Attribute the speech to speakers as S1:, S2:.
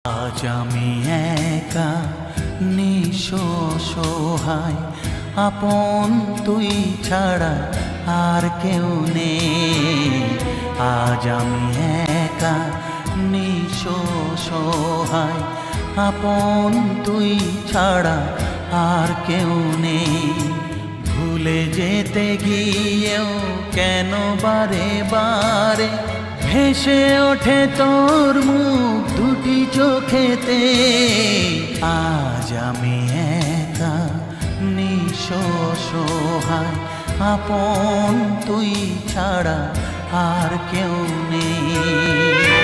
S1: আজ আমি একা নিঃসহায়, আপন তুই ছাড়া আর কেউ নেই। আজ আমি একা নিঃসহায়, আপন তুই ছাড়া আর কেউ নেই। ভুলে যেতে গিয়েও কেন বারে বারে ভেসে ওঠে তোর মুখ দুটি চোখেতে। আজ আমি একা নিঃসহায়, আপন তুই ছাড়া আর কেউ নেই।